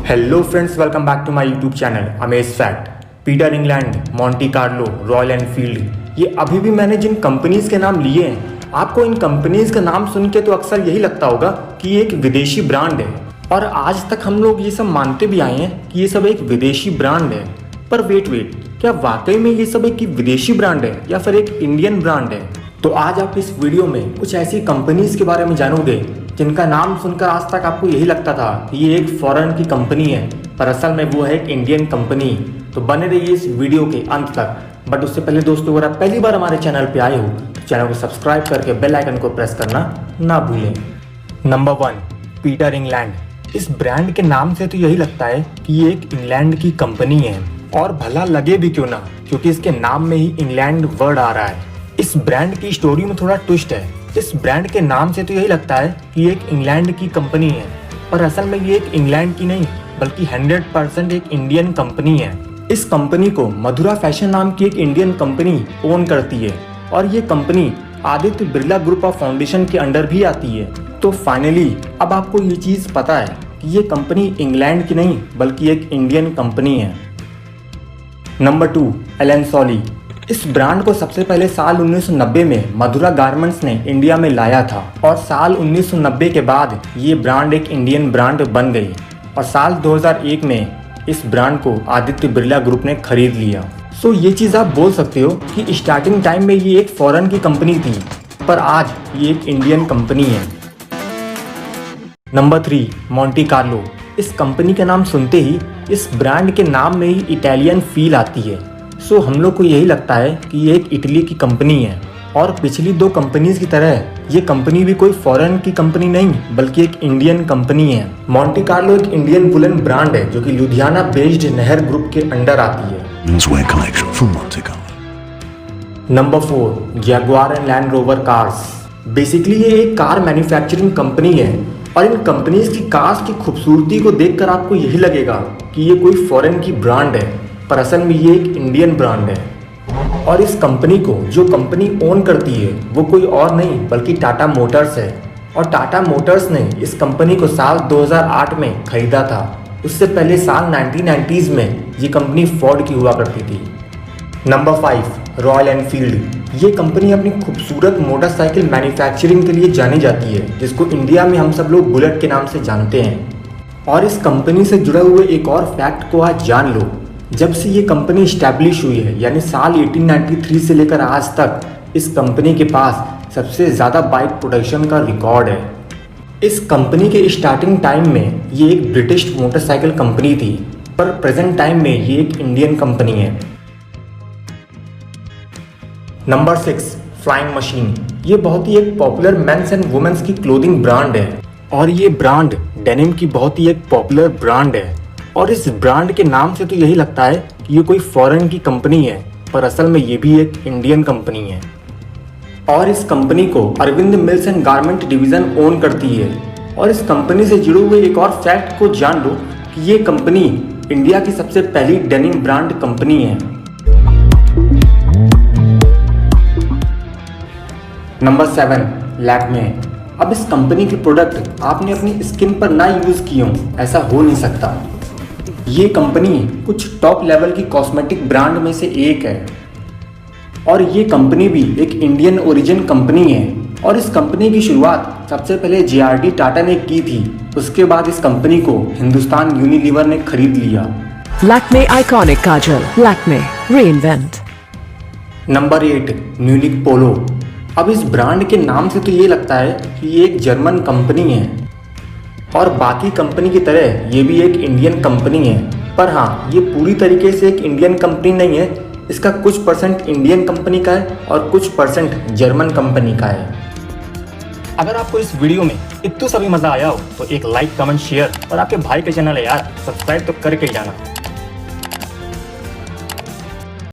Hello friends, welcome back to my YouTube channel Amaze Fact. Peter England, Monte Carlo, Royal Enfield, ये अभी भी मैंने जिन companies के नाम लिए हैं, आपको इन कंपनीज़ का नाम सुन के तो अक्सर यही लगता होगा कि ये एक विदेशी ब्रांड है। और आज तक हम लोग ये सब मानते भी आए हैं कि ये सब एक विदेशी ब्रांड है। पर वेट, क्या वाकई में ये सब एक विदेशी ब्रांड है या फिर एक इंडियन ब्रांड है? तो आज आप इस वीडियो में कुछ ऐसी कंपनीज़ के बारे में जानोगे जिनका नाम सुनकर आज तक आपको यही लगता था कि ये एक फॉरेन की कंपनी है, पर असल में वो है एक इंडियन कंपनी। तो बने रहिए इस वीडियो के अंत तक। बट उससे पहले दोस्तों, अगर आप पहली बार हमारे चैनल पे आए हो तो चैनल को सब्सक्राइब करके बेल आइकन को प्रेस करना ना भूलें। Number 1, Peter England. इस ब्रांड के नाम से तो यही लगता है कि ये एक इंग्लैंड की कंपनी है, और भला लगे भी क्यों ना, क्योंकि इसके नाम में ही इंग्लैंड वर्ड आ रहा है। इस ब्रांड की स्टोरी में थोड़ा ट्विस्ट है। इस ब्रांड के नाम से तो यही लगता है कि ये एक इंग्लैंड की कंपनी है, पर असल में ये एक इंग्लैंड की नहीं बल्कि 100% एक इंडियन कंपनी है। इस कंपनी को मधुरा फैशन नाम की एक इंडियन कंपनी ओन करती है, और ये company Aditya Birla group of foundation के अंडर भी आती है। तो फाइनली अब आपको ये चीज़ पता है कि ये कंपनी इंग्लैंड की नहीं बल्कि एक इंडियन कंपनी है। नंबर 2, एलन सोली। इस ब्रांड को सबसे पहले साल 1990 में मधुरा गारमेंट्स ने इंडिया में लाया था, और साल 1990 के बाद ये ब्रांड एक इंडियन ब्रांड बन गई, और साल 2001 में इस ब्रांड को आदित्य बिरला ग्रुप ने खरीद लिया। सो ये चीज़ आप बोल सकते हो कि स्टार्टिंग टाइम में ये एक फॉरेन की कंपनी थी, पर आज ये एक इंडियन कंपनी है। Number 3, Monty Carlo. इस कंपनी का नाम सुनते ही इस ब्रांड के नाम में ही इटालियन फील आती है। सो हम लोग को यही लगता है कि ये एक इटली की कंपनी है, और पिछली 2 कंपनीज की तरह ये कंपनी भी कोई फॉरेन की कंपनी नहीं बल्कि एक इंडियन कंपनी है। मॉन्टी कार्लो एक इंडियन वुलन ब्रांड है जो कि लुधियाना बेस्ड नेहर ग्रुप के अंडर आती है। Number 4, Jaguar and land rover cars. Basically ये एक कार मैन्युफैक्चरिंग कंपनी है, और इन कंपनीज की कार्स की खूबसूरती को देखकर आपको यही लगेगा कि ये कोई फॉरेन की ब्रांड है, पर असल में ये एक इंडियन ब्रांड है। और इस कंपनी को जो कंपनी ओन करती है वो कोई और नहीं बल्कि टाटा मोटर्स है, और टाटा मोटर्स ने इस कंपनी को साल 2008 में खरीदा था। उससे पहले साल 1990s में ये कंपनी फोर्ड की हुआ करती थी। Number 5, royal Enfield. ये कंपनी अपनी खूबसूरत मोटरसाइकिल मैन्युफैक्चरिंग के लिए जानी जाती है, जिसको इंडिया में हम सब लोग बुलेट के नाम से जानते हैं। और इस कंपनी से जुड़े हुए एक और फैक्ट को आज जान लो। जब से ये कंपनी इस्टेब्लिश हुई है, यानी साल 1893 से लेकर आज तक, इस कंपनी के पास सबसे ज़्यादा बाइक प्रोडक्शन का रिकॉर्ड है। इस कंपनी के स्टार्टिंग टाइम में ये एक ब्रिटिश मोटरसाइकिल कंपनी थी, पर प्रेजेंट टाइम में ये एक इंडियन कंपनी है। Number 6, flying machine. ये बहुत ही एक पॉपुलर मेंस एंड वुमेन्स की क्लोथिंग ब्रांड है, और ये ब्रांड डेनिम की बहुत ही एक पॉपुलर ब्रांड है। और इस ब्रांड के नाम से तो यही लगता है कि ये कोई फॉरेन की कंपनी है, पर असल में ये भी एक इंडियन कंपनी है। और इस कंपनी को Arvind Mills and garment division own करती है। और इस कंपनी से जुड़े हुए एक और फैक्ट को जान लो कि ये कंपनी इंडिया की सबसे पहली डेनिम ब्रांड कंपनी है। नंबर 7, लैक्मे। अब इस कंपनी के प्रोडक्ट आपने अपनी स्किन पर ना यूज़ किए हों, ऐसा हो नहीं सकता। ये कंपनी कुछ टॉप लेवल की कॉस्मेटिक ब्रांड में से एक है, और ये कंपनी भी एक इंडियन ओरिजिन कंपनी है। और इस कंपनी की शुरुआत सबसे पहले JRD टाटा ने की थी। उसके बाद इस कंपनी को हिंदुस्तान यूनिलीवर ने खरीद लिया। लैक्मे आइकॉनिक काजल, लैक्मे रीइन्वेंट। नंबर 8, म्यूनिक पोलो। अब इस ब्रांड के नाम से तो ये लगता है कि ये एक जर्मन कंपनी है, और बाकी कंपनी की तरह ये भी एक इंडियन कंपनी है। पर हाँ, ये पूरी तरीके से एक इंडियन कंपनी नहीं है। इसका कुछ % इंडियन कंपनी का है और कुछ % जर्मन कंपनी का है। अगर आपको इस वीडियो में इतना सभी मज़ा आया हो तो एक लाइक, कमेंट, शेयर, और आपके भाई के चैनल है यार, सब्सक्राइब तो करके ही जाना।